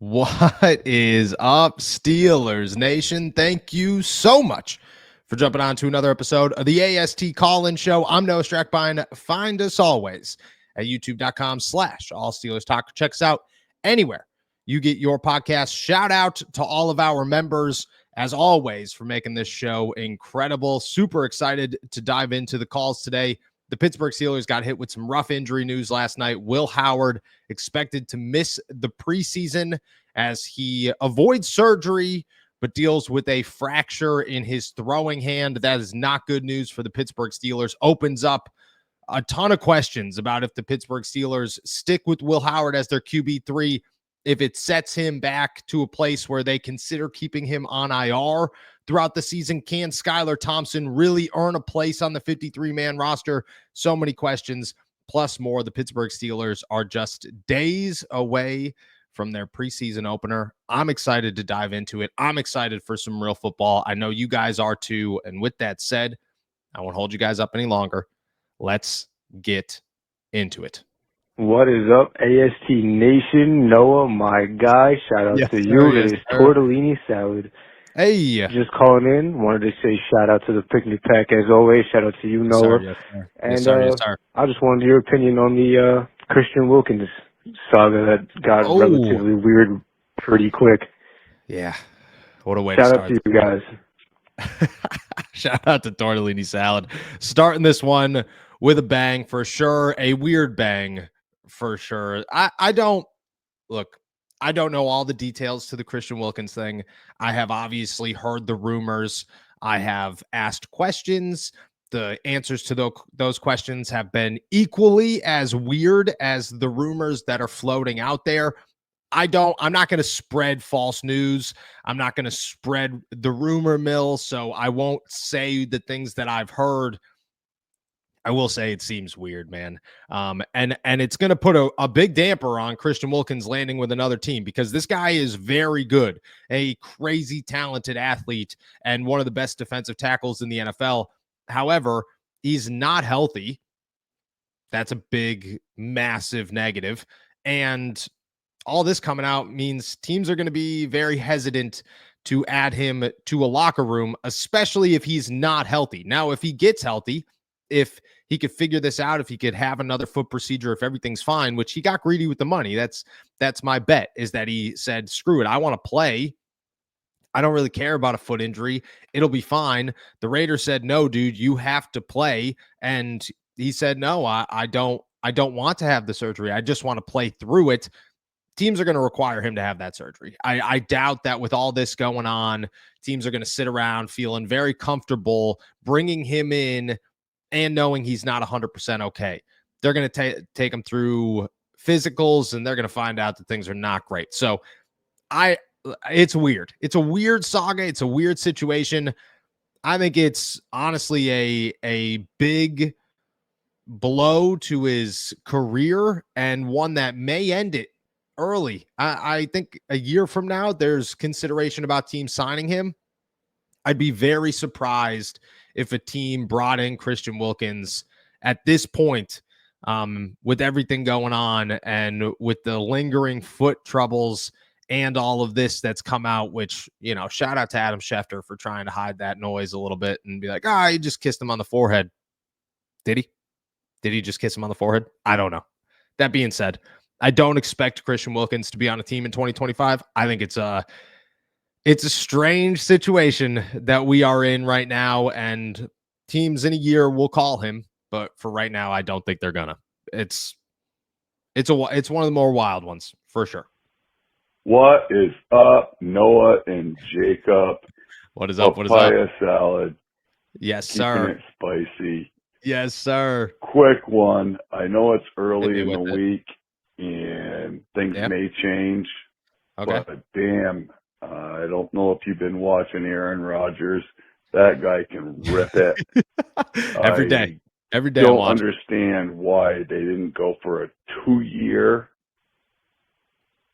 What is up, Steelers Nation? Thank you so much for jumping on to another episode of the AST Call-In Show. I'm Noah Strackbine. Find us always at youtube.com/All Steelers Talk. Check us out anywhere you get your podcast. Shout out to all of our members, as always, for making this show incredible. Super excited to dive into the calls today. The Pittsburgh Steelers got hit with some rough injury news last night. Will Howard expected to miss the preseason as he avoids surgery but deals with a fracture in his throwing hand. That is not good news for the Pittsburgh Steelers. Opens up a ton of questions about if the Pittsburgh Steelers stick with Will Howard as their QB3, if it sets him back to a place where they consider keeping him on IR throughout the season. Can Skylar Thompson really earn a place on the 53-man roster? So many questions, plus more. The Pittsburgh Steelers are just days away from their preseason opener. I'm excited to dive into it. I'm excited for some real football. I know you guys are too. And with that said, I won't hold you guys up any longer. Let's get into it. What is up, AST Nation? Noah, my guy. Shout out to you. It is Tortellini Salad. Hey. Just calling in. Wanted to say shout out to the picnic pack as always. Shout out to you, Noah. Yes, sir. And yes, sir. I just wanted your opinion on the Christian Wilkins saga that got relatively weird pretty quick. Yeah. What a way to start. Shout out to you guys. Shout out to Tortellini Salad. Starting this one with a bang for sure. A weird bang for sure. I don't know all the details to the Christian Wilkins thing. I have obviously heard the rumors. I have asked questions. The answers to those questions have been equally as weird as the rumors that are floating out there. I'm not going to spread false news. I'm not going to spread the rumor mill. So I won't say the things that I've heard. I will say it seems weird, man. And it's going to put a big damper on Christian Wilkins landing with another team, because this guy is very good, a crazy talented athlete, and one of the best defensive tackles in the NFL. However, he's not healthy. That's a big, massive negative. And all this coming out means teams are going to be very hesitant to add him to a locker room, especially if he's not healthy. Now, if he gets healthy, if he could figure this out, if he could have another foot procedure, if everything's fine, which he got greedy with the money. That's my bet, is that he said, screw it, I want to play. I don't really care about a foot injury. It'll be fine. The Raiders said, no, dude, you have to play. And he said, no, I don't want to have the surgery. I just want to play through it. Teams are going to require him to have that surgery. I doubt that with all this going on, teams are going to sit around feeling very comfortable bringing him in and knowing he's not 100% okay. They're going to take him through physicals, and they're going to find out that things are not great. So it's weird. It's a weird saga. It's a weird situation. I think it's honestly a big blow to his career, and one that may end it early. I think a year from now, there's consideration about teams signing him. I'd be very surprised if a team brought in Christian Wilkins at this point, with everything going on and with the lingering foot troubles and all of this that's come out, which, shout out to Adam Schefter for trying to hide that noise a little bit and be like, he just kissed him on the forehead. Did he? Did he just kiss him on the forehead? I don't know. That being said, I don't expect Christian Wilkins to be on a team in 2025. I think it's a strange situation that we are in right now, and teams in a year will call him, but for right now, I don't think they're gonna. It's one of the more wild ones for sure. What is up, Noah and Jacob? What is up? Papaya salad. Yes, sir. Keeping it spicy. Yes, sir. Quick one. I know it's early in the week and things may change. Okay. But damn, I don't know if you've been watching Aaron Rodgers. That guy can rip it. Every day. I don't understand why they didn't go for a 2-year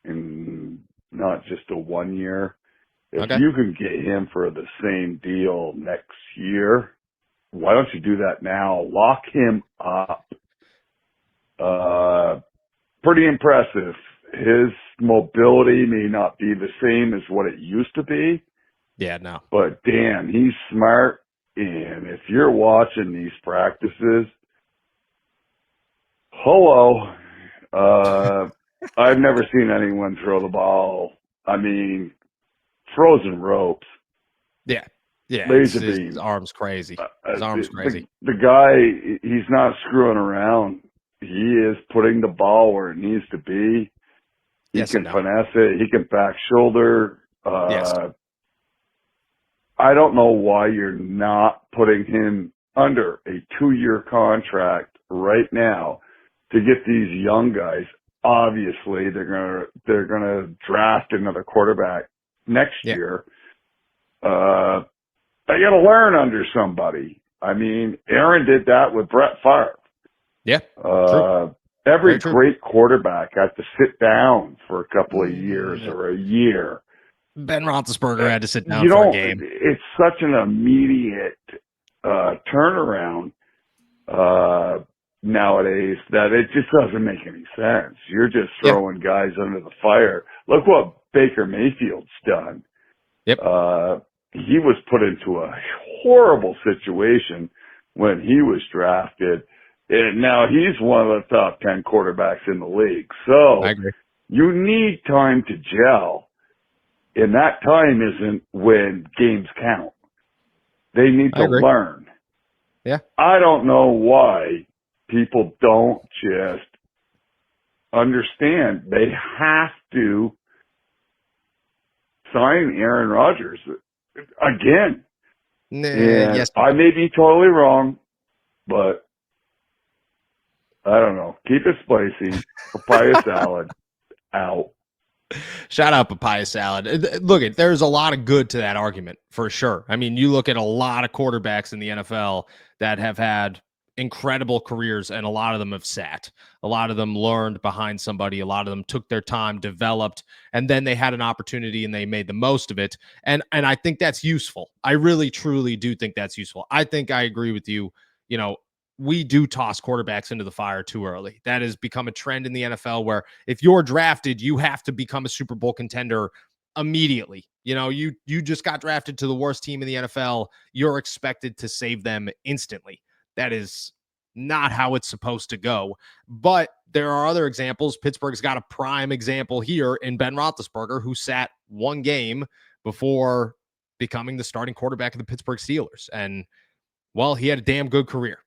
and not just a 1 year. If you can get him for the same deal next year, why don't you do that now? Lock him up. Pretty impressive. his mobility may not be the same as what it used to be. Yeah, no. But damn, he's smart. And if you're watching these practices, hello, I've never seen anyone throw the ball. I mean, frozen ropes. Yeah. Yeah. Laser His beam. arm's crazy. His arm's crazy. The guy, he's not screwing around. He is putting the ball where it needs to be. He Yes can and no. finesse it. He can back shoulder. Yes. I don't know why you're not putting him under a 2-year contract right now to get these young guys. Obviously, they're gonna draft another quarterback next year. They got to learn under somebody. I mean, Aaron did that with Brett Favre. Yeah. Every great quarterback had to sit down for a couple of years or a year. Ben Roethlisberger had to sit down for a game. It's such an immediate turnaround nowadays that it just doesn't make any sense. You're just throwing guys under the fire. Look what Baker Mayfield's done. Yep. He was put into a horrible situation when he was drafted. And now he's one of the top 10 quarterbacks in the league. So I agree. You need time to gel. And that time isn't when games count. They need to learn. Yeah. I don't know why people don't just understand they have to sign Aaron Rodgers again. Yes. I may be totally wrong, but I don't know. Keep it spicy. Papaya salad out. Shout out papaya salad. Look, there's a lot of good to that argument for sure. I mean, you look at a lot of quarterbacks in the NFL that have had incredible careers, and a lot of them have sat. A lot of them learned behind somebody. A lot of them took their time, developed, and then they had an opportunity and they made the most of it. And I think that's useful. I really, truly do think that's useful. I think I agree with you. You know, we do toss quarterbacks into the fire too early. That has become a trend in the NFL where if you're drafted, you have to become a Super Bowl contender immediately. You know, you just got drafted to the worst team in the NFL. You're expected to save them instantly. That is not how it's supposed to go. But there are other examples. Pittsburgh's got a prime example here in Ben Roethlisberger, who sat one game before becoming the starting quarterback of the Pittsburgh Steelers. And well, he had a damn good career.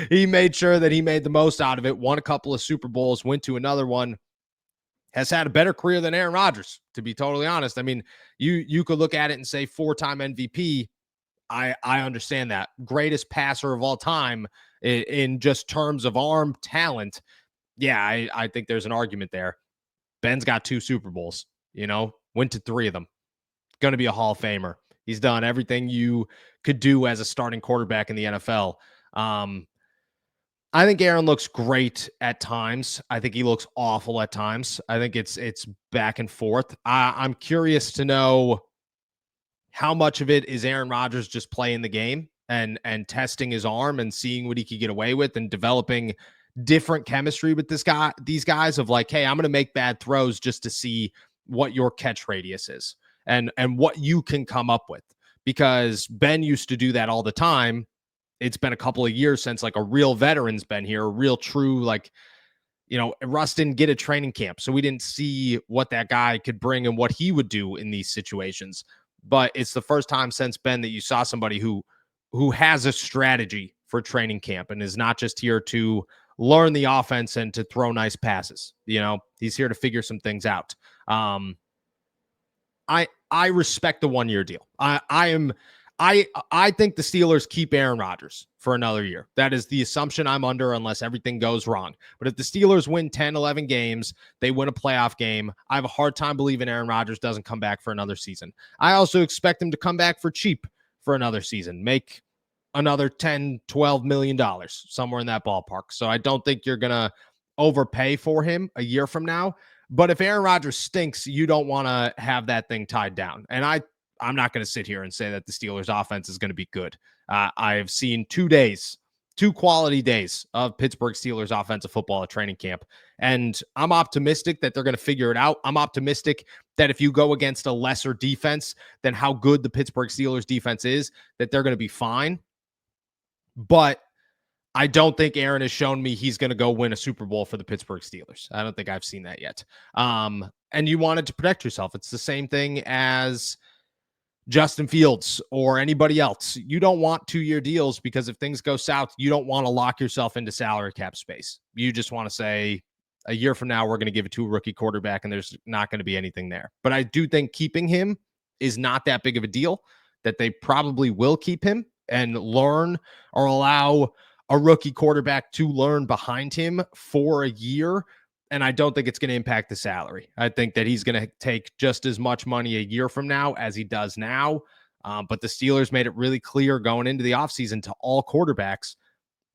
He made sure that he made the most out of it, won a couple of Super Bowls, went to another one, has had a better career than Aaron Rodgers, to be totally honest. I mean, you could look at it and say 4-time MVP. I understand that. Greatest passer of all time in just terms of arm talent. Yeah, I think there's an argument there. Ben's got 2 Super Bowls, went to 3 of them. Going to be a Hall of Famer. He's done everything you could do as a starting quarterback in the NFL. I think Aaron looks great at times. I think he looks awful at times. I think it's back and forth. I'm curious to know how much of it is Aaron Rodgers just playing the game and testing his arm and seeing what he could get away with and developing different chemistry with these guys of like, hey, I'm going to make bad throws just to see what your catch radius is and what you can come up with. Because Ben used to do that all the time. It's been a couple of years since like a real veteran's been here, a real true, Russ didn't get a training camp. So we didn't see what that guy could bring and what he would do in these situations. But it's the first time since Ben that you saw somebody who has a strategy for training camp and is not just here to learn the offense and to throw nice passes. He's here to figure some things out. I respect the 1-year deal. I think the Steelers keep Aaron Rodgers for another year. That is the assumption I'm under unless everything goes wrong. But if the Steelers win 10, 11 games, they win a playoff game, I have a hard time believing Aaron Rodgers doesn't come back for another season. I also expect him to come back for cheap for another season, make another $10, $12 million, somewhere in that ballpark. So I don't think you're going to overpay for him a year from now. But if Aaron Rodgers stinks, you don't want to have that thing tied down. And I'm not going to sit here and say that the Steelers offense is going to be good. I have seen 2 days 2 quality days of Pittsburgh Steelers offensive football at training camp. And I'm optimistic that they're going to figure it out. I'm optimistic that if you go against a lesser defense than how good the Pittsburgh Steelers defense is, that they're going to be fine. But I don't think Aaron has shown me he's going to go win a Super Bowl for the Pittsburgh Steelers. I don't think I've seen that yet. And you wanted to protect yourself. It's the same thing as Justin Fields or anybody else. You don't want 2-year deals because if things go south, you don't want to lock yourself into salary cap space. You just want to say a year from now, we're going to give it to a rookie quarterback and there's not going to be anything there. But I do think keeping him is not that big of a deal, that they probably will keep him and learn or allow a rookie quarterback to learn behind him for a year. And I don't think it's going to impact the salary. I think that he's going to take just as much money a year from now as he does now. But the Steelers made it really clear going into the offseason to all quarterbacks,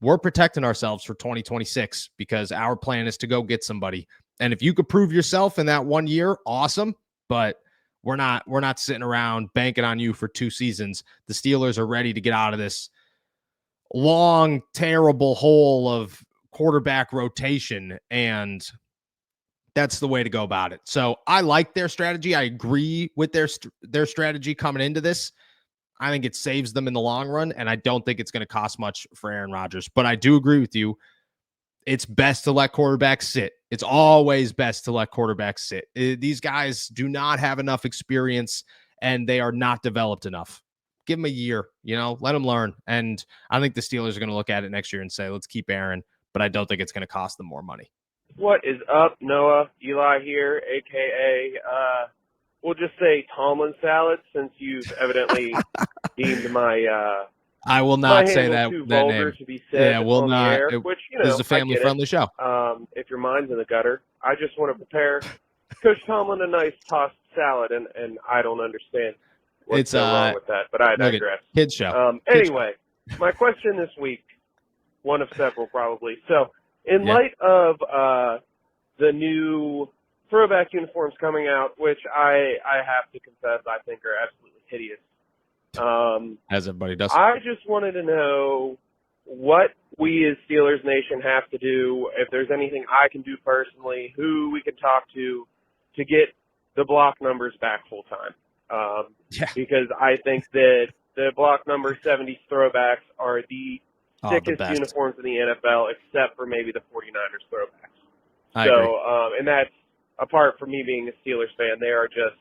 we're protecting ourselves for 2026 because our plan is to go get somebody. And if you could prove yourself in that 1 year, awesome. But we're not sitting around banking on you for 2 seasons. The Steelers are ready to get out of this long, terrible hole of quarterback rotation, and that's the way to go about it. So I like their strategy. I agree with their strategy coming into this. I think it saves them in the long run, and I don't think it's going to cost much for Aaron Rodgers. But I do agree with you. It's best to let quarterbacks sit. It's always best to let quarterbacks sit. These guys do not have enough experience, and they are not developed enough. Give them a year, let them learn. And I think the Steelers are going to look at it next year and say, let's keep Aaron, but I don't think it's going to cost them more money. What is up, Noah? Eli here, a.k.a. We'll just say Tomlin Salad, since you've evidently deemed my I will not say that vulgar name. to be said Yeah, we'll on not. the air, which, this is a family-friendly show. If your mind's in the gutter, I just want to prepare Coach Tomlin a nice tossed salad, and I don't understand what's wrong with that, but I digress. Kids show. Anyway, my question this week, one of several probably. So, in light of the new throwback uniforms coming out, which I have to confess I think are absolutely hideous. As everybody does. I just wanted to know what we as Steelers Nation have to do, if there's anything I can do personally, who we can talk to get the block numbers back full time. Because I think that the block number 70 throwbacks are the sickest uniforms in the NFL, except for maybe the 49ers throwbacks. I agree. And that's apart from me being a Steelers fan, they are just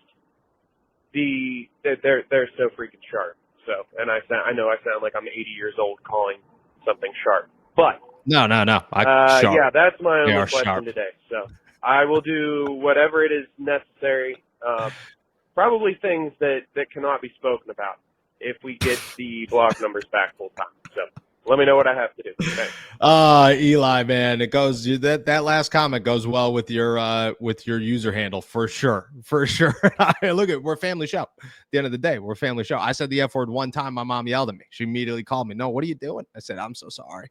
they're so freaking sharp. So, and I know I sound like I'm 80 years old calling something sharp, but no. Yeah, that's my only question sharp today. So I will do whatever it is necessary. Probably things that cannot be spoken about if we get the block numbers back full time. So let me know what I have to do. Okay. Eli, man, it goes that last comment goes well with your user handle for sure. Look, we're a family show. At the end of the day, we're a family show. I said the F word one time. My mom yelled at me. She immediately called me. No, what are you doing? I said, I'm so sorry.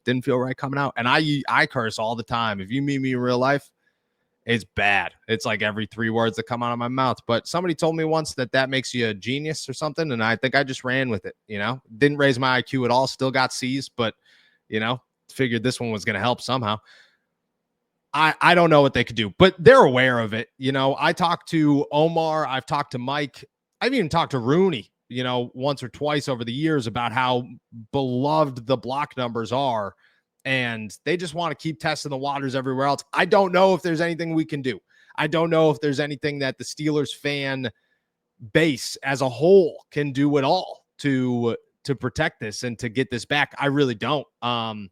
Didn't feel right coming out. And I curse all the time. If you meet me in real life, it's bad. It's like every 3 words that come out of my mouth. But somebody told me once that makes you a genius or something. And I think I just ran with it, didn't raise my IQ at all. Still got C's, but, figured this one was going to help somehow. I don't know what they could do, but they're aware of it. I talked to Omar. I've talked to Mike. I've even talked to Rooney, once or twice over the years about how beloved the block numbers are. And they just want to keep testing the waters everywhere else. I don't know if there's anything we can do. I don't know if there's anything that the Steelers fan base as a whole can do at all to protect this and to get this back. I really don't. I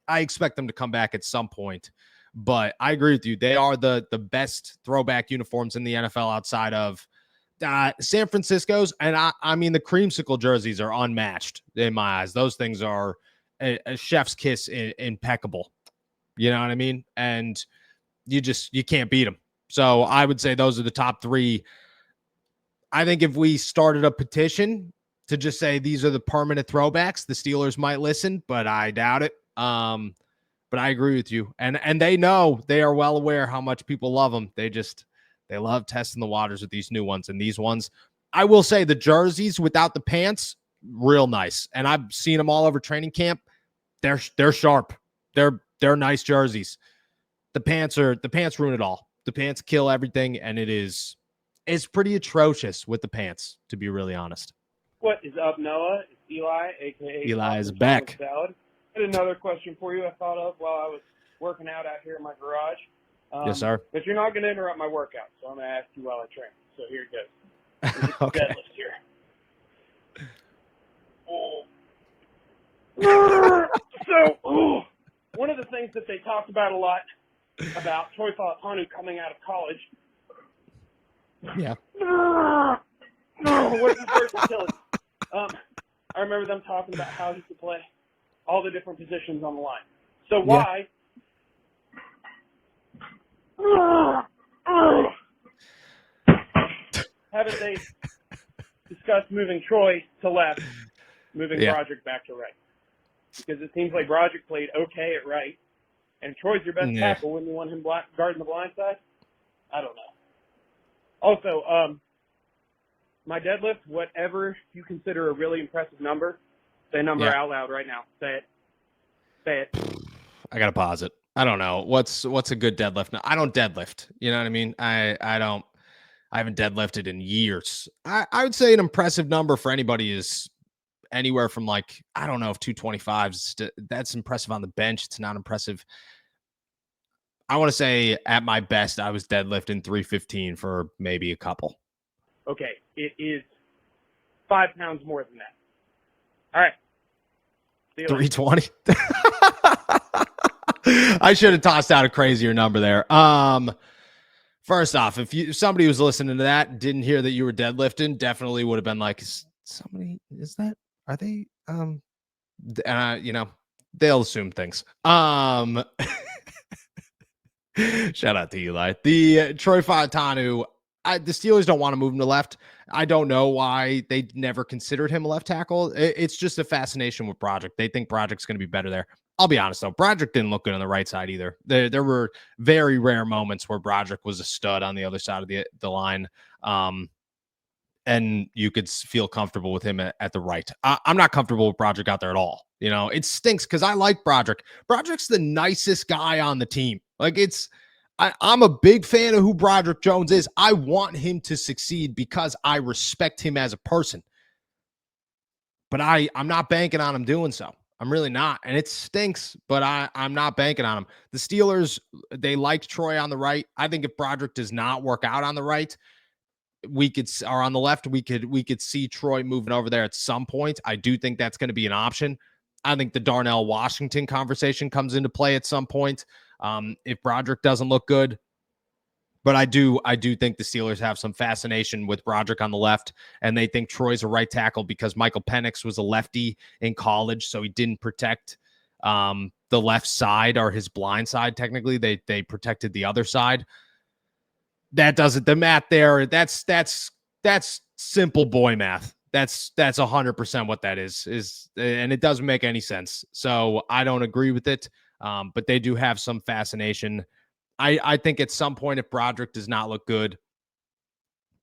expect them to come back at some point, but I agree with you. They are the best throwback uniforms in the NFL outside of San Francisco's. And I mean, the creamsicle jerseys are unmatched in my eyes. Those things are a chef's kiss, impeccable. You know what I mean? And you can't beat them. So I would say those are the top 3. I think if we started a petition to just say these are the permanent throwbacks, the Steelers might listen, but I doubt it. But I agree with you. And they know, they are well aware how much people love them. They love testing the waters with these new ones. And these ones, I will say the jerseys without the pants real nice. And I've seen them all over training camp. They're sharp. They're nice jerseys. The pants ruin it all. The pants kill everything, and it's pretty atrocious with the pants, to be really honest. What is up, Noah? It's Eli, aka Eli is back. Salad. I had another question for you I thought of while I was working out here in my garage. Yes, sir. But you're not going to interrupt my workout, so I'm going to ask you while I train. So here it goes. Okay. Deadlift here. So, one of the things that they talked about a lot about Troy Fautanu coming out of college. Yeah. What's his versatility? I remember them talking about how he could play all the different positions on the line. So why? Haven't they discussed moving Troy to left, moving Broderick back to right? Because it seems like Broderick played okay at right, and Troy's your best tackle. Wouldn't you want him guarding the blind side? I don't know. Also, my deadlift, whatever you consider a really impressive number, say number out loud right now. Say it. Say it. I gotta pause it. I don't know. What's a good deadlift? No, I don't deadlift. You know what I mean? I haven't deadlifted in years. I would say an impressive number for anybody is anywhere from like, I don't know if 225 that's impressive on the bench. It's not impressive. I want to say at my best, I was deadlifting 315 for maybe a couple. Okay. It is 5 pounds more than that. All right. 320. I should have tossed out a crazier number there. First off, if somebody was listening to that and didn't hear that you were deadlifting, definitely would have been like, are they, they'll assume things. Shout out to Eli. The Troy Fautanu, the Steelers don't want to move him to left. I don't know why they never considered him a left tackle. It's just a fascination with Broderick. They think Broderick's going to be better there. I'll be honest, though. Broderick didn't look good on the right side either. There were very rare moments where Broderick was a stud on the other side of the line. And you could feel comfortable with him at the right. I'm not comfortable with Broderick out there at all. You know, it stinks because I like Broderick. Broderick's the nicest guy on the team. Like, I'm a big fan of who Broderick Jones is. I want him to succeed because I respect him as a person. But I'm not banking on him doing so. I'm really not. And it stinks, but I'm not banking on him. The Steelers, they liked Troy on the right. I think if Broderick does not work out on the right, or on the left, we could see Troy moving over there at some point. I do think that's going to be an option. I think the Darnell Washington conversation comes into play at some point. If Broderick doesn't look good, but I do think the Steelers have some fascination with Broderick on the left, and they think Troy's a right tackle because Michael Penix was a lefty in college, so he didn't protect the left side or his blind side. Technically, they protected the other side. That doesn't the math there. That's simple boy math. That's 100% what that is, and it doesn't make any sense. So I don't agree with it. But they do have some fascination. I think at some point, if Broderick does not look good,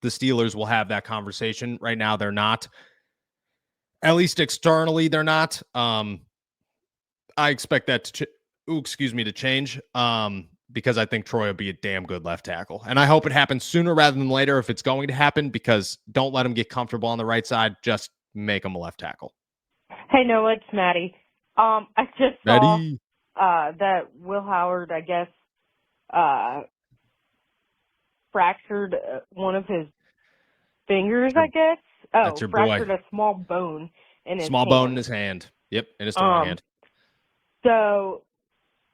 the Steelers will have that conversation. Right now, they're not. At least externally, they're not. I expect that to change. Because I think Troy will be a damn good left tackle. And I hope it happens sooner rather than later if it's going to happen, because don't let him get comfortable on the right side. Just make him a left tackle. Hey, Noah, it's Maddie. I just saw that Will Howard, I guess, fractured one of his fingers, I guess. Oh, that's your fractured boy. A small bone in his small hand. Bone in his hand. Yep, in his throwing hand. So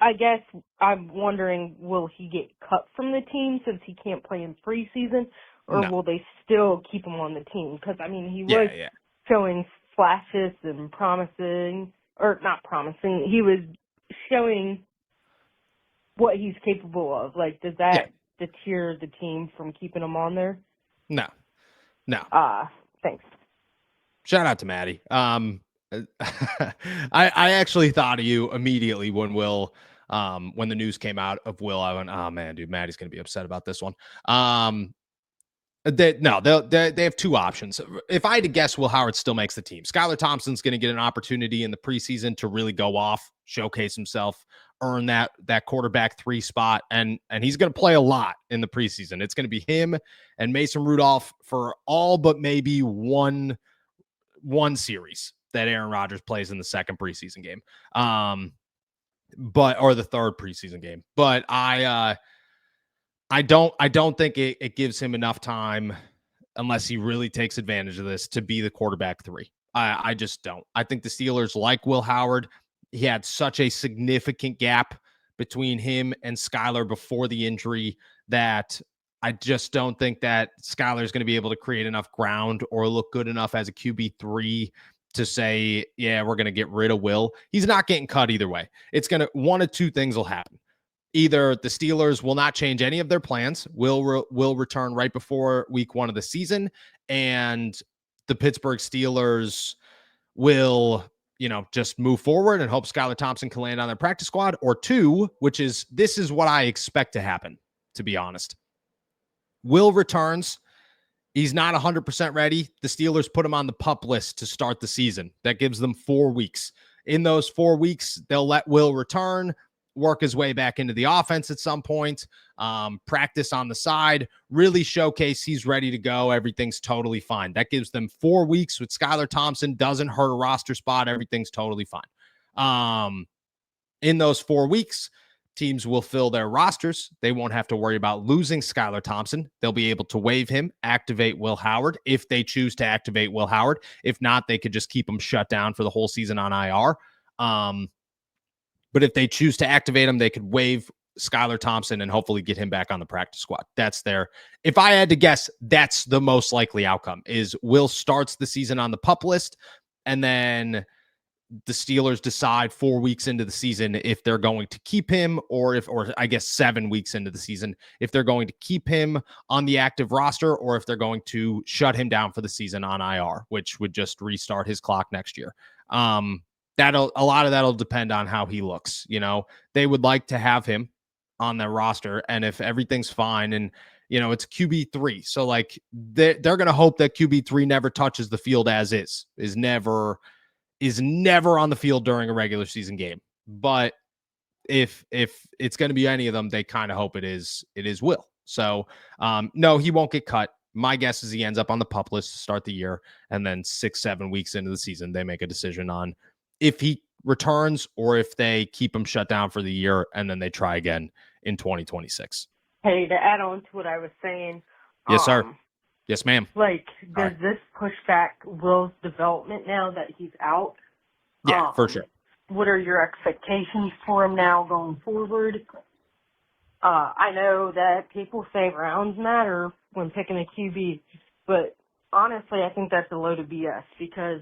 I guess I'm wondering, will he get cut from the team since he can't play in preseason, or will they still keep him on the team? Because, I mean, he was showing flashes and not promising. He was showing what he's capable of. Like, does that deter the team from keeping him on there? No. Thanks. Shout out to Maddie. I actually thought of you immediately when the news came out of Will. I went, oh man, dude, Maddie's gonna be upset about this one. They have two options. If I had to guess, Will Howard still makes the team. Skylar Thompson's going to get an opportunity in the preseason to really go off, showcase himself, earn that quarterback 3 spot, and he's going to play a lot in the preseason. It's going to be him and Mason Rudolph for all but maybe one series that Aaron Rodgers plays in the second preseason game, or the third preseason game. But I don't think it gives him enough time, unless he really takes advantage of this, to be the quarterback 3. I just don't. I think the Steelers like Will Howard. He had such a significant gap between him and Skylar before the injury that I just don't think that Skylar is going to be able to create enough ground or look good enough as a QB3 to say, yeah, we're going to get rid of Will. He's not getting cut either way. It's going to, one of two things will happen. Either the Steelers will not change any of their plans, will return right before week 1 of the season, and the Pittsburgh Steelers will, just move forward and hope Skylar Thompson can land on their practice squad. Or 2, this is what I expect to happen, to be honest. Will returns. He's not 100% ready. The Steelers put him on the PUP list to start the season. That gives them 4 weeks. In those 4 weeks, they'll let Will return, work his way back into the offense at some point, practice on the side, really showcase he's ready to go. Everything's totally fine. That gives them 4 weeks with Skylar Thompson. Doesn't hurt a roster spot. Everything's totally fine. In those 4 weeks, teams will fill their rosters. They won't have to worry about losing Skylar Thompson. They'll be able to waive him, activate Will Howard if they choose to activate Will Howard. If not, they could just keep him shut down for the whole season on IR. But if they choose to activate him, they could waive Skylar Thompson and hopefully get him back on the practice squad. If I had to guess, that's the most likely outcome, is Will starts the season on the PUP list, and then the Steelers decide 4 weeks into the season if they're going to keep him, or I guess 7 weeks into the season, if they're going to keep him on the active roster or if they're going to shut him down for the season on IR, which would just restart his clock next year. A lot of that'll depend on how he looks. They would like to have him on their roster, and if everything's fine, and it's QB3, so like they're going to hope that QB3 never touches the field as is never on the field during a regular season game. But if it's going to be any of them, they kind of hope it is Will. So no, he won't get cut. My guess is he ends up on the PUP list to start the year, and then 6-7 weeks into the season, they make a decision on if he returns or if they keep him shut down for the year, and then they try again in 2026. Hey, to add on to what I was saying. Yes, sir. Yes, ma'am. Does this push back Will's development now that he's out? Yeah, for sure. What are your expectations for him now going forward? I know that people say rounds matter when picking a QB, but honestly, I think that's a load of BS, because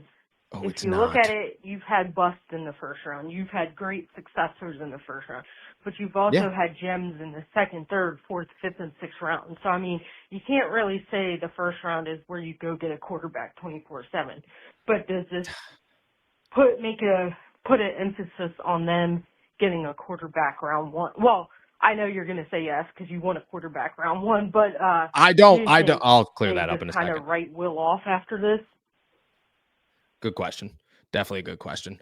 if you look at it, you've had busts in the first round. You've had great successors in the first round. But you've also had gems in the second, third, fourth, fifth, and sixth round. So, I mean, you can't really say the first round is where you go get a quarterback 24/7. But does this put an emphasis on them getting a quarterback round 1? Well, I know you're going to say yes because you want a quarterback round 1, but I don't. I'll clear that up in a second. Kind of write Will off after this. Good question. Definitely a good question.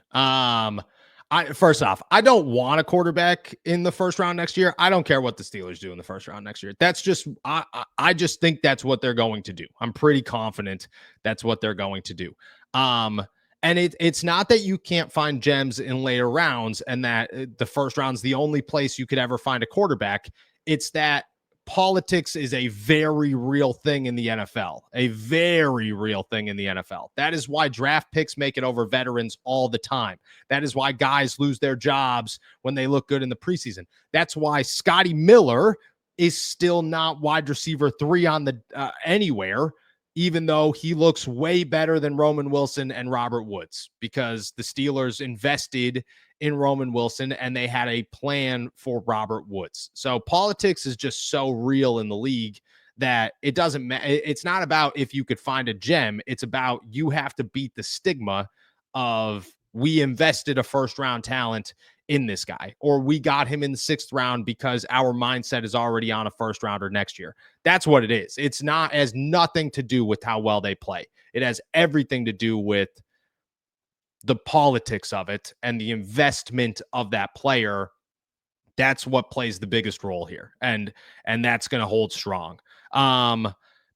First off, I don't want a quarterback in the first round next year. I don't care what the Steelers do in the first round next year. That's just, I just think that's what they're going to do. I'm pretty confident that's what they're going to do. And it's not that you can't find gems in later rounds and that the first round's the only place you could ever find a quarterback. It's that politics is a very real thing in the NFL, a very real thing in the NFL. That is why draft picks make it over veterans all the time. That is why guys lose their jobs when they look good in the preseason. That's why Scotty Miller is still not wide receiver 3 on the anywhere, even though he looks way better than Roman Wilson and Robert Woods, because the Steelers invested in Roman Wilson and they had a plan for Robert Woods. So politics is just so real in the league that it doesn't matter. It's not about if you could find a gem. It's about you have to beat the stigma of we invested a first round talent in this guy, or we got him in the 6th round because our mindset is already on a first rounder next year. That's what it is. It's not, has nothing to do with how well they play. It has everything to do with the politics of it and the investment of that player. That's what plays the biggest role here. And that's going to hold strong.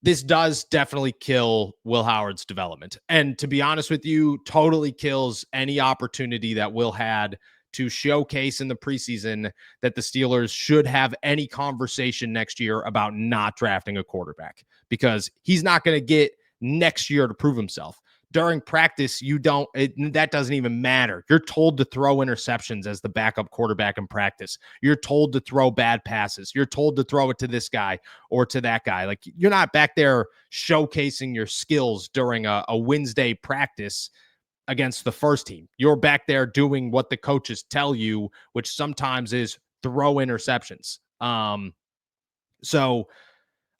This does definitely kill Will Howard's development. And to be honest with you, totally kills any opportunity that Will had to showcase in the preseason that the Steelers should have any conversation next year about not drafting a quarterback, because he's not going to get next year to prove himself. During practice, that doesn't even matter. You're told to throw interceptions as the backup quarterback in practice. You're told to throw bad passes. You're told to throw it to this guy or to that guy. Like, you're not back there showcasing your skills during a Wednesday practice against the first team. You're back there doing what the coaches tell you, which sometimes is throw interceptions. So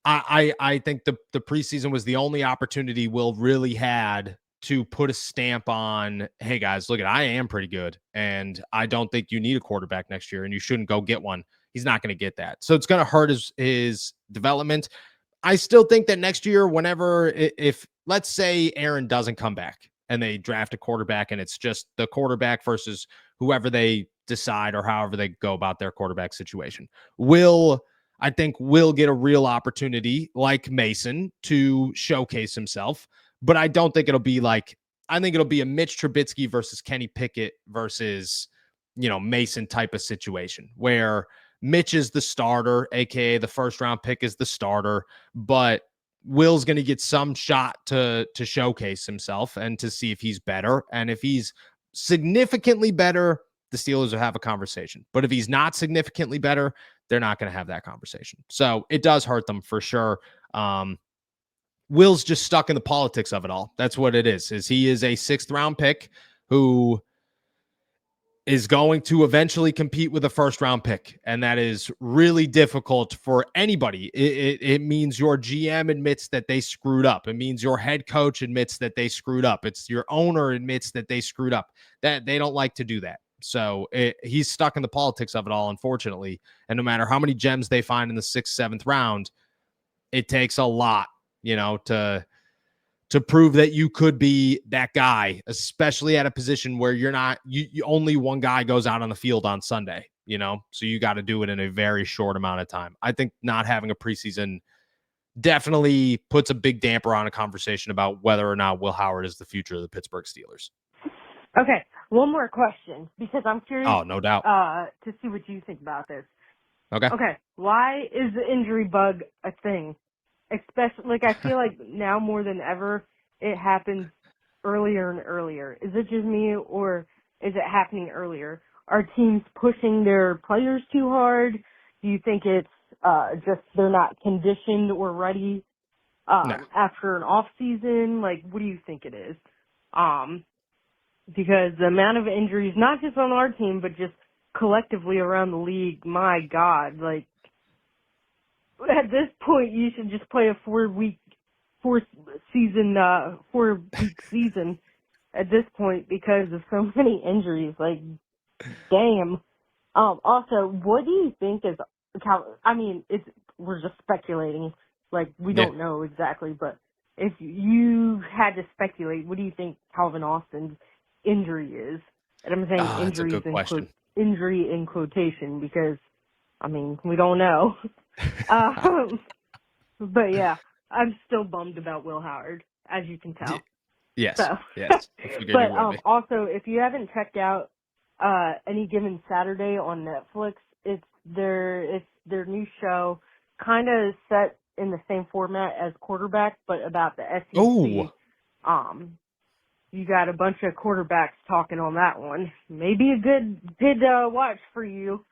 I think the preseason was the only opportunity Will really had to put a stamp on, hey guys, look, I am pretty good, and I don't think you need a quarterback next year, and you shouldn't go get one. He's not going to get that. So it's going to hurt his development. I still think that next year, if let's say Aaron doesn't come back and they draft a quarterback and it's just the quarterback versus whoever they decide or however they go about their quarterback situation, I think we'll get a real opportunity like Mason to showcase himself, but I don't think it'll be like, I think it'll be a Mitch Trubisky versus Kenny Pickett versus, Mason type of situation where Mitch is the starter, aka the first round pick is the starter, but Will's going to get some shot to showcase himself and to see if he's better. And if he's significantly better, the Steelers will have a conversation. But if he's not significantly better, they're not going to have that conversation. So it does hurt them for sure. Will's just stuck in the politics of it all. That's what it is he is a 6th round pick who is going to eventually compete with a 1st round pick. And that is really difficult for anybody. It means your GM admits that they screwed up. It means your head coach admits that they screwed up. It's your owner admits that they screwed up. That they don't like to do that. So he's stuck in the politics of it all, unfortunately. And no matter how many gems they find in the 6th, 7th round, it takes a lot, to prove that you could be that guy, especially at a position where you're not, you only one guy goes out on the field on Sunday, so you got to do it in a very short amount of time. I think not having a preseason definitely puts a big damper on a conversation about whether or not Will Howard is the future of the Pittsburgh Steelers. Okay, one more question, because I'm curious. Oh, no doubt. To see what you think about this. Okay. Why is the injury bug a thing? Especially, I feel like now more than ever, it happens earlier and earlier. Is it just me, or is it happening earlier? Are teams pushing their players too hard? Do you think it's just they're not conditioned or ready after an off season? What do you think it is? Because the amount of injuries, not just on our team, but just collectively around the league, my God, at this point, you should just play a 4-week season at this point because of so many injuries. Damn. Also, what do you think is, we're just speculating. We don't know exactly, but if you had to speculate, what do you think Calvin Austin's injury is? And I'm saying injury in quotation because, we don't know. But yeah, I'm still bummed about Will Howard, as you can tell. Yes. So. Yes. But also, if you haven't checked out Any Given Saturday on Netflix, it's their new show, kind of set in the same format as Quarterback, but about the SEC. Ooh. You got a bunch of quarterbacks talking on that one. Maybe a good watch for you.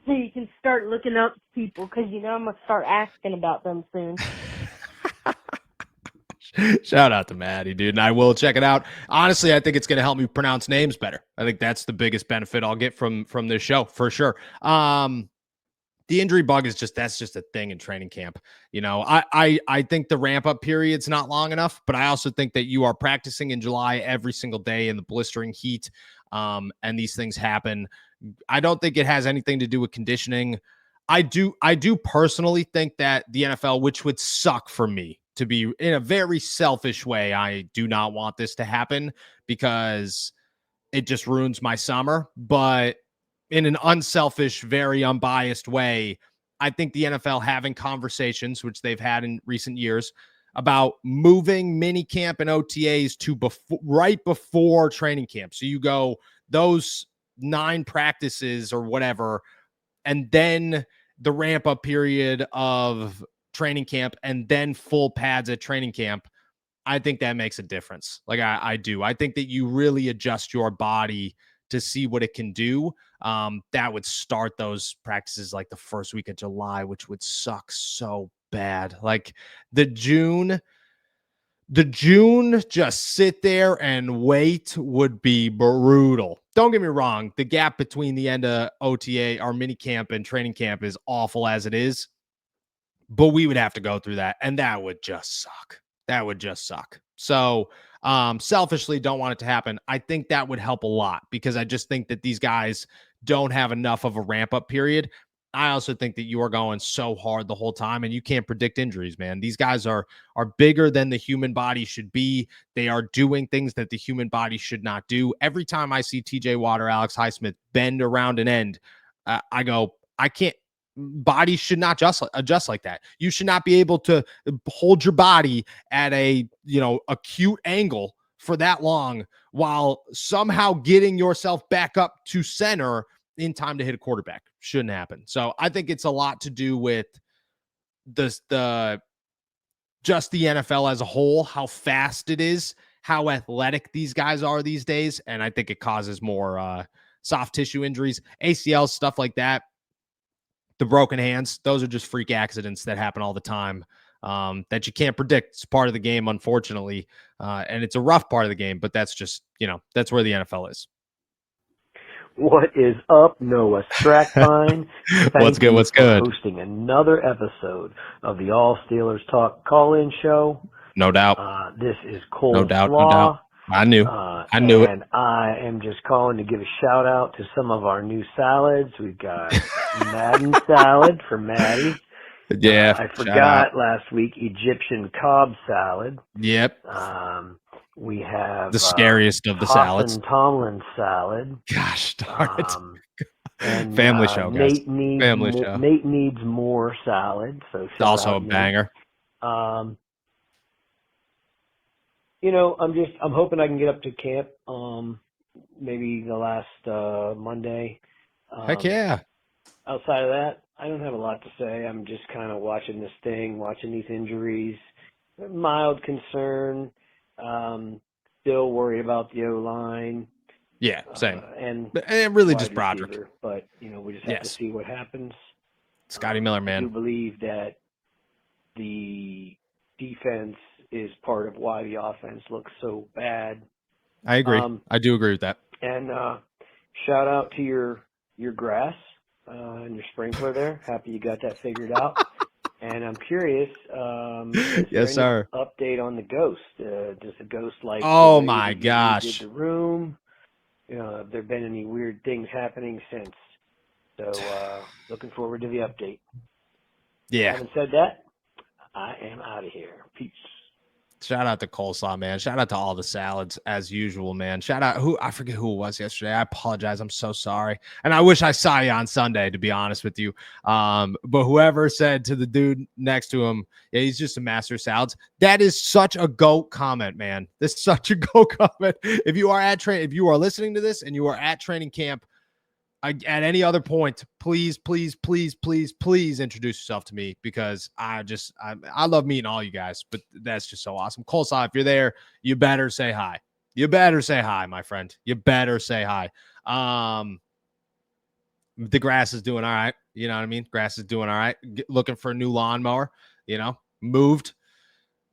So you can start looking up people, because I'm going to start asking about them soon. Shout out to Maddie, dude. And I will check it out. Honestly, I think it's going to help me pronounce names better. I think that's the biggest benefit I'll get from this show, for sure. The the injury bug is that's just a thing in training camp. You know, I think the ramp up period's not long enough, but I also think that you are practicing in July every single day in the blistering heat. And these things happen. I don't think it has anything to do with conditioning. I do personally think that the NFL, which would suck for me to be in a very selfish way, I do not want this to happen because it just ruins my summer. But in an unselfish, very unbiased way, I think the NFL having conversations, which they've had in recent years, about moving mini camp and OTAs to right before training camp. So you go those 9 practices or whatever, and then the ramp up period of training camp, and then full pads at training camp. I think that makes a difference. Like I do. I think that you really adjust your body to see what it can do. That would start those practices like the first week of July, which would suck so bad. Like the June just sit there and wait would be brutal. Don't get me wrong. The gap between the end of OTA, our mini camp, and training camp is awful as it is, but we would have to go through that, and that would just suck. That would just suck. So selfishly don't want it to happen. I think that would help a lot because I just think that these guys don't have enough of a ramp up period. I also think that you are going so hard the whole time and you can't predict injuries, man. These guys are bigger than the human body should be. They are doing things that the human body should not do. Every time I see TJ Watt or Alex Highsmith bend around an end, I go, I can't. Bodies should not adjust like that. You should not be able to hold your body at a acute angle for that long while somehow getting yourself back up to center in time to hit a quarterback. Shouldn't happen. So I think it's a lot to do with just the NFL as a whole, how fast it is, how athletic these guys are these days, and I think it causes more soft tissue injuries, ACLs, stuff like that. The broken hands, those are just freak accidents that happen all the time that you can't predict. It's part of the game, unfortunately, and it's a rough part of the game, but that's just, that's where the NFL is. What is up, Noah Strackpine? What's good? What's good? Hosting another episode of the All Steelers Talk call-in show. No doubt. This is Cole. No doubt. No doubt. I knew it. And I am just calling to give a shout out to some of our new salads. We've got Madden salad for Maddie. Yeah. I forgot last week Egyptian Cobb salad. Yep. We have the scariest of the salads. Tomlin salad. Gosh darn it. And, Family show, guys. Nate needs more salad. So also a banger. I'm hoping I can get up to camp maybe the last Monday. Heck yeah. Outside of that, I don't have a lot to say. I'm just kind of watching this thing, watching these injuries. Mild concern. Still worried about the O-line. Yeah, same. And really just Broderick. Receiver, but, we just have to see what happens. Scotty Miller, man. I do believe that the defense is part of why the offense looks so bad. I agree. I do agree with that. And shout out to your grass and your sprinkler there. Happy you got that figured out. And I'm curious, yes, sir. Update on the ghost? Does the ghost like? Oh my gosh! Did the room? Have there been any weird things happening since? So looking forward to the update. Yeah. Having said that, I am out of here. Peace. Shout out to Coleslaw, man. Shout out to all the salads as usual, man. Shout out I forget who it was yesterday. I apologize. I'm so sorry. And I wish I saw you on Sunday, to be honest with you. But whoever said to the dude next to him, yeah, he's just a master of salads. That is such a GOAT comment, man. This is such a GOAT comment. If you are listening to this and you are at training camp, at any other point, please introduce yourself to me because I love meeting all you guys, but that's just so awesome. Coleslaw, if you're there, you better say hi. You better say hi, my friend. You better say hi. The grass is doing all right. You know what I mean? Grass is doing all right. Looking for a new lawnmower, moved.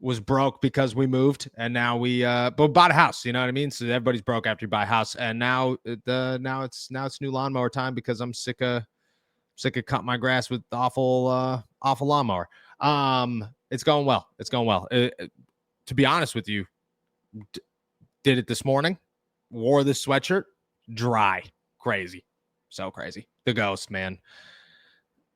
Was broke because we moved, and now we but bought a house. You know what I mean? So everybody's broke after you buy a house, and now it's new lawnmower time because I'm sick of Sick of cutting my grass with awful lawnmower. It's going well. It's going well. To be honest with you, did it this morning. Wore this sweatshirt. Dry. Crazy. So crazy. The ghost, man.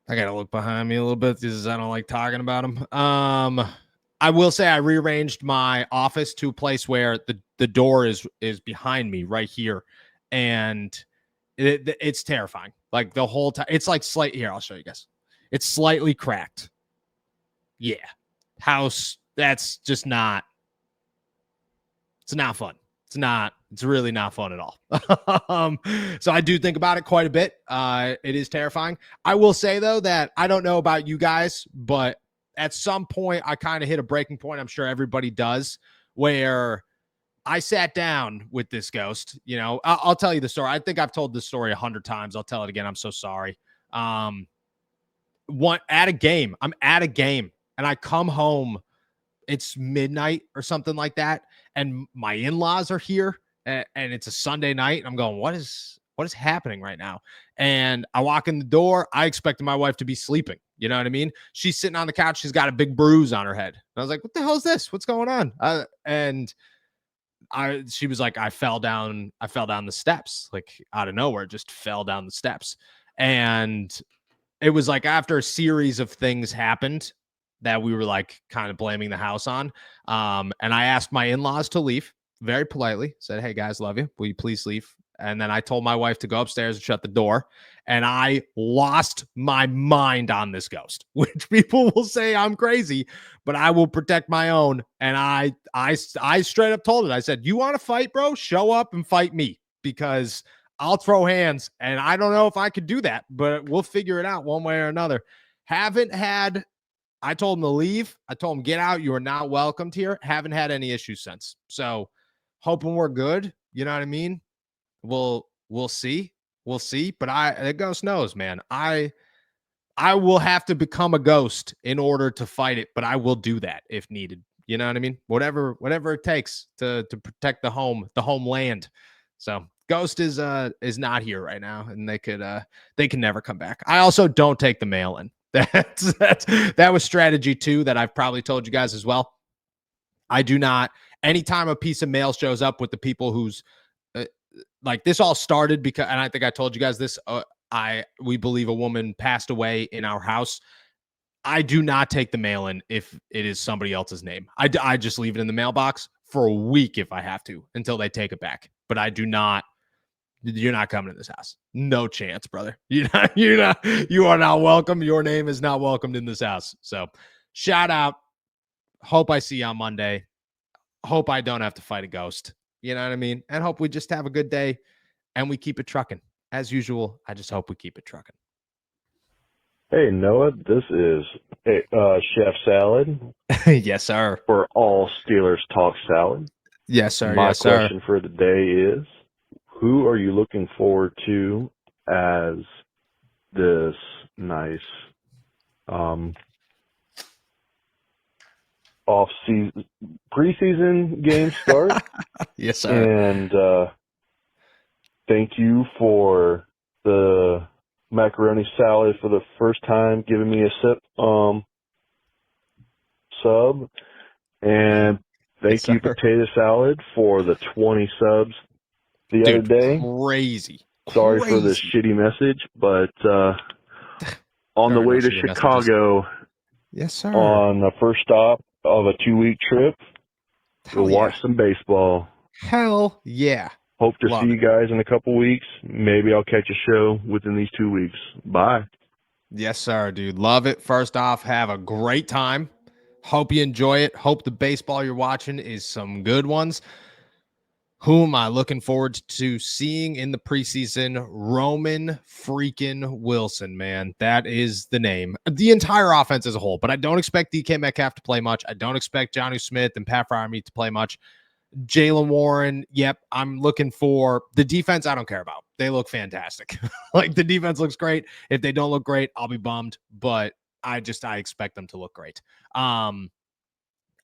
I got to look behind me a little bit because I don't like talking about him. I will say I rearranged my office to a place where the door is behind me right here. And it's terrifying. Like the whole time. It's like here, I'll show you guys. It's slightly cracked. Yeah. House, that's just not. It's not fun. It's really not fun at all. So I do think about it quite a bit. It is terrifying. I will say, though, that I don't know about you guys, but at some point I kind of hit a breaking point. I'm sure everybody does, where I sat down with this ghost. You know, I'll tell you the story. I think I've told this story 100 times. I'll tell it again. I'm so sorry. I'm at a game, and I come home. It's midnight or something like that, and my in-laws are here, and it's a Sunday night. And I'm going, what is happening right now? And I walk in the door. I expected my wife to be sleeping. You know what I mean? She's sitting on the couch. She's got a big bruise on her head. And I was like, what the hell is this? What's going on? She was like, I fell down the steps, like out of nowhere, just fell down the steps. And it was like after a series of things happened that we were like kind of blaming the house on. And I asked my in-laws to leave very politely, said, hey guys, love you. Will you please leave? And then I told my wife to go upstairs and shut the door. And I lost my mind on this ghost, which people will say I'm crazy, but I will protect my own. And I straight up told it. I said, you want to fight, bro? Show up and fight me, because I'll throw hands. And I don't know if I could do that, but we'll figure it out one way or another. I told him to leave. I told him, get out. You are not welcomed here. Haven't had any issues since. So hoping we're good. You know what I mean? We'll see. We'll see. But the ghost knows, man. I will have to become a ghost in order to fight it, but I will do that if needed. You know what I mean? Whatever it takes to protect the homeland. So ghost is not here right now, and they can never come back. I also don't take the mail in. That was strategy 2 that I've probably told you guys as well. I do not. Anytime a piece of mail shows up with the people who's like, this all started because, and I think I told you guys this. We believe a woman passed away in our house. I do not take the mail in if it is somebody else's name. I just leave it in the mailbox for a week if I have to until they take it back. But I do not. You're not coming to this house. No chance, brother. You are not welcome. Your name is not welcomed in this house. So shout out. Hope I see you on Monday. Hope I don't have to fight a ghost. You know what I mean? And hope we just have a good day and we keep it trucking. As usual, I just hope we keep it trucking. Hey, Noah, this is Chef Salad. Yes, sir. For All Steelers Talk Salad. Yes, sir. My yes, sir. question for the day is, who are you looking forward to as this nice off-season preseason game start? Yes, sir. And thank you for the macaroni salad for the first time, giving me a sip sub. And thank you, Potato Salad, for the 20 subs the other day. Crazy. Sorry for the shitty message, but on the way to Chicago, yes, sir, on the first stop of a 2-week trip, we'll watch some baseball. Hell yeah. Hope to see you guys in a couple weeks. Maybe I'll catch a show within these 2 weeks. Bye. Yes, sir, dude. Love it. First off, have a great time. Hope you enjoy it. Hope the baseball you're watching is some good ones. Who am I looking forward to seeing in the preseason? Roman freaking Wilson, man. That is the name. The entire offense as a whole, but I don't expect DK Metcalf to play much. I don't expect Jonnu Smith and Pat Freiermuth to play much. Jaylen Warren, yep, I'm looking for the defense. I don't care about. They look fantastic. Like, the defense looks great. If they don't look great, I'll be bummed, but I expect them to look great.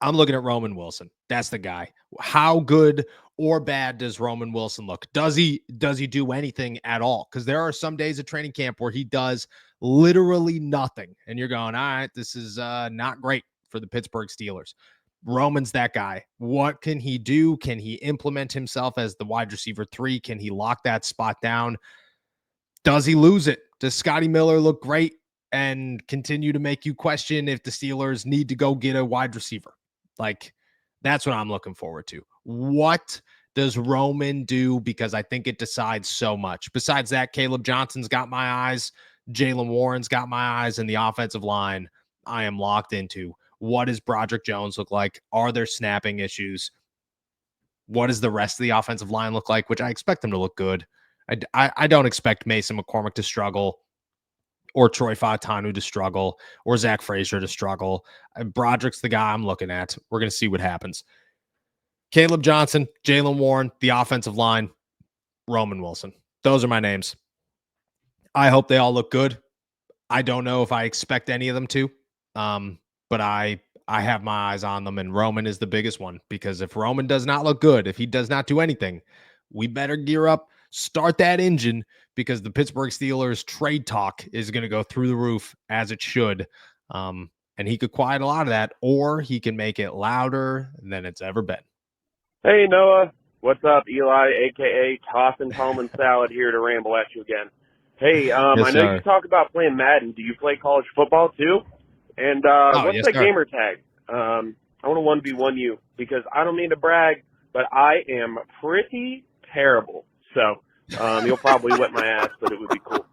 I'm looking at Roman Wilson. That's the guy. How good or bad does Roman Wilson look? Does he do anything at all? Because there are some days at training camp where he does literally nothing. And you're going, all right, this is not great for the Pittsburgh Steelers. Roman's that guy. What can he do? Can he implement himself as the wide receiver 3? Can he lock that spot down? Does he lose it? Does Scotty Miller look great and continue to make you question if the Steelers need to go get a wide receiver? Like, that's what I'm looking forward to. What does Roman do? Because I think it decides so much. Besides that, Caleb Johnson's got my eyes. Jalen Warren's got my eyes. And the offensive line, I am locked into. What does Broderick Jones look like? Are there snapping issues? What does the rest of the offensive line look like? Which I expect them to look good. I don't expect Mason McCormick to struggle, or Troy Fautanu to struggle, or Zach Frazier to struggle. Broderick's the guy I'm looking at. We're going to see what happens. Caleb Johnson, Jalen Warren, the offensive line, Roman Wilson. Those are my names. I hope they all look good. I don't know if I expect any of them to, but I have my eyes on them, and Roman is the biggest one, because if Roman does not look good, if he does not do anything, we better gear up, start that engine, because the Pittsburgh Steelers trade talk is going to go through the roof, as it should. And he could quiet a lot of that, or he can make it louder than it's ever been. Hey, Noah. What's up? Eli, a.k.a. Tossin' Tomlin Salad, here to ramble at you again. Hey, Yes, I know sir. you talk about playing Madden. Do you play college football too? And what's yes, that sir. gamer tag? I want to 1v1 you, because I don't mean to brag, but I am pretty terrible. So you'll probably whip my ass, but it would be cool.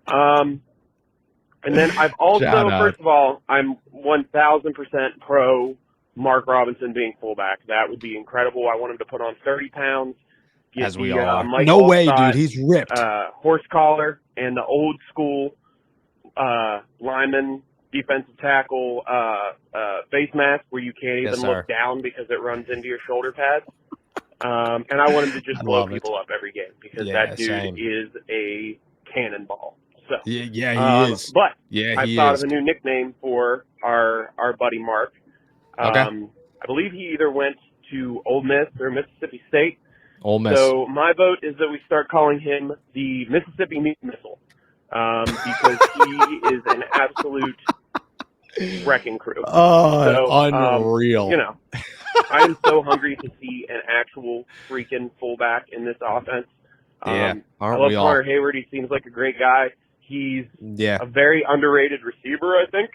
And then I've also, Shout out. first of all, I'm 1,000% pro Mark Robinson being fullback. That would be incredible. I want him to put on 30 pounds. Get As we the, all are. Mike No way, Allstott, dude. He's ripped. Horse collar and the old school lineman defensive tackle face mask where you can't Yes, even sir. look down because it runs into your shoulder pads. And I want him to just I blow love it. people up every game, because Yeah, that dude same. is a cannonball. So Yeah, he is. But Yeah, I've he thought is. of a new nickname for our buddy Mark. Okay. I believe he either went to Ole Miss or Mississippi State. Ole Miss. So my vote is that we start calling him the Mississippi Meat Missile, because he is an absolute wrecking crew. Oh, unreal. I am so hungry to see an actual freaking fullback in this offense. Yeah, I aren't love we all? Connor Hayward. He seems like a great guy. He's Yeah, a very underrated receiver, I think.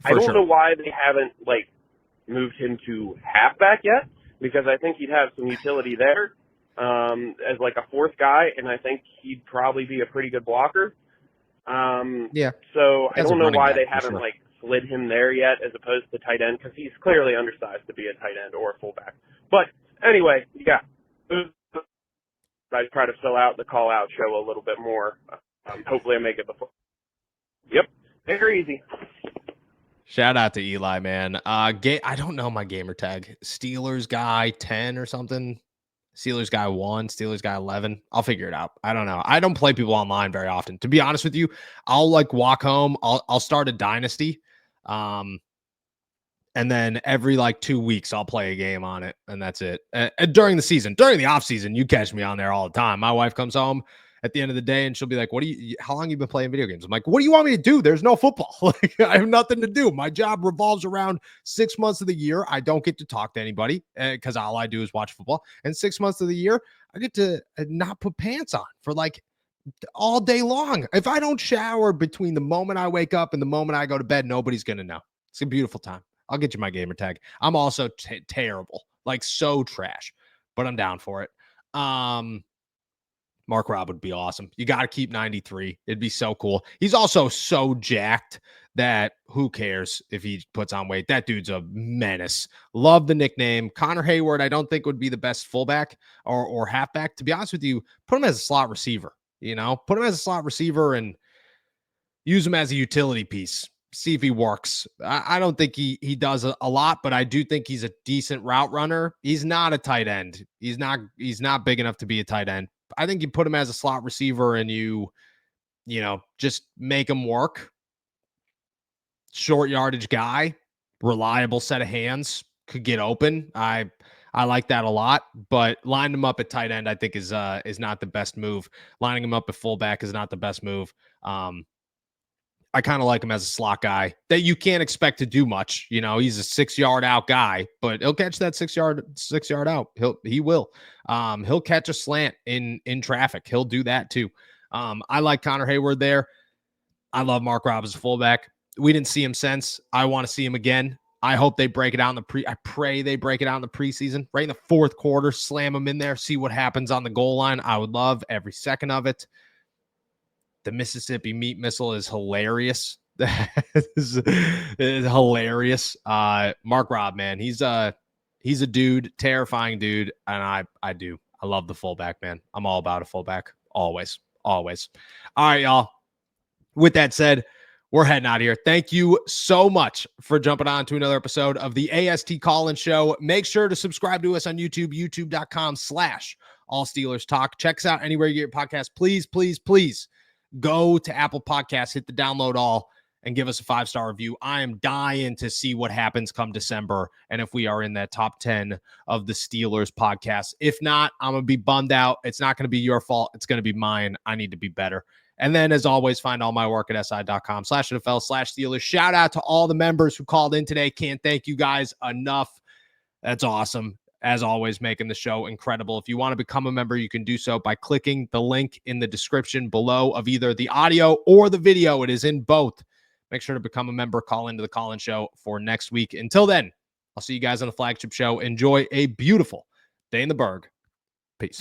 I don't sure. know why they haven't moved him to halfback yet, because I think he'd have some utility there as a fourth guy, and I think he'd probably be a pretty good blocker. Yeah. So I As a don't know running why back, they for haven't sure. slid him there yet as opposed to tight end, because he's clearly undersized to be a tight end or a fullback. But anyway, yeah. I try to fill out the call-out show a little bit more. Hopefully I make it before. Yep. Very easy. Shout out to Eli, man. I don't know my gamer tag. Steelers guy 10 or something. Steelers guy 1, Steelers guy 11. I'll figure it out. I don't know. I don't play people online very often. To be honest with you, I'll walk home. I'll start a dynasty. And then every 2 weeks I'll play a game on it, and that's it. During the season, during the off season, you catch me on there all the time. My wife comes home at the end of the day and she'll be like, how long you been playing video games? I'm like, what do you want me to do? There's no football. I have nothing to do. My job revolves around 6 months of the year. I don't get to talk to anybody because all I do is watch football. And 6 months of the year, I get to not put pants on for all day long. If I don't shower between the moment I wake up and the moment I go to bed, nobody's going to know. It's a beautiful time. I'll get you my gamer tag. I'm also terrible, so trash, but I'm down for it. Mark Robb would be awesome. You got to keep 93. It'd be so cool. He's also so jacked that who cares if he puts on weight? That dude's a menace. Love the nickname. Connor Hayward, I don't think would be the best fullback or halfback. To be honest with you, put him as a slot receiver. Put him as a slot receiver and use him as a utility piece. See if he works. I don't think he does a lot, but I do think he's a decent route runner. He's not a tight end. He's not big enough to be a tight end. I think you put him as a slot receiver and you just make him work. Short yardage guy, reliable set of hands, could get open. I like that a lot, but lining him up at tight end, I think is not the best move. Lining him up at fullback is not the best move. I kind of like him as a slot guy that you can't expect to do much. You know, he's a 6-yard out guy, but he'll catch that 6-yard out. He will. He'll catch a slant in traffic. He'll do that too. I like Connor Hayward there. I love Mark Robb as a fullback. We didn't see him since. I want to see him again. I hope they break it out in the I pray they break it out in the preseason, right in the fourth quarter, slam him in there, see what happens on the goal line. I would love every second of it. The Mississippi meat missile is hilarious. is hilarious. Mark Robb, man, he's a dude, terrifying dude, and I love the fullback, man. I'm all about a fullback, always. All right, y'all. With that said, we're heading out of here. Thank you so much for jumping on to another episode of the AST Call-In Show. Make sure to subscribe to us on YouTube, youtube.com/allsteelerstalk. Check us out anywhere you get your podcast. Please, please, please go to Apple Podcasts, hit the download all, and give us a 5-star review. I am dying to see what happens come December and if we are in that top 10 of the Steelers podcast. If not, I'm going to be bummed out. It's not going to be your fault. It's going to be mine. I need to be better. And then, as always, find all my work at si.com/NFL/Steelers. Shout out to all the members who called in today. Can't thank you guys enough. That's awesome. As always, making the show incredible. If you want to become a member, you can do so by clicking the link in the description below of either the audio or the video. It is in both. Make sure to become a member. Call into the Call-In Show for next week. Until then, I'll see you guys on the flagship show. Enjoy a beautiful day in the Berg. Peace.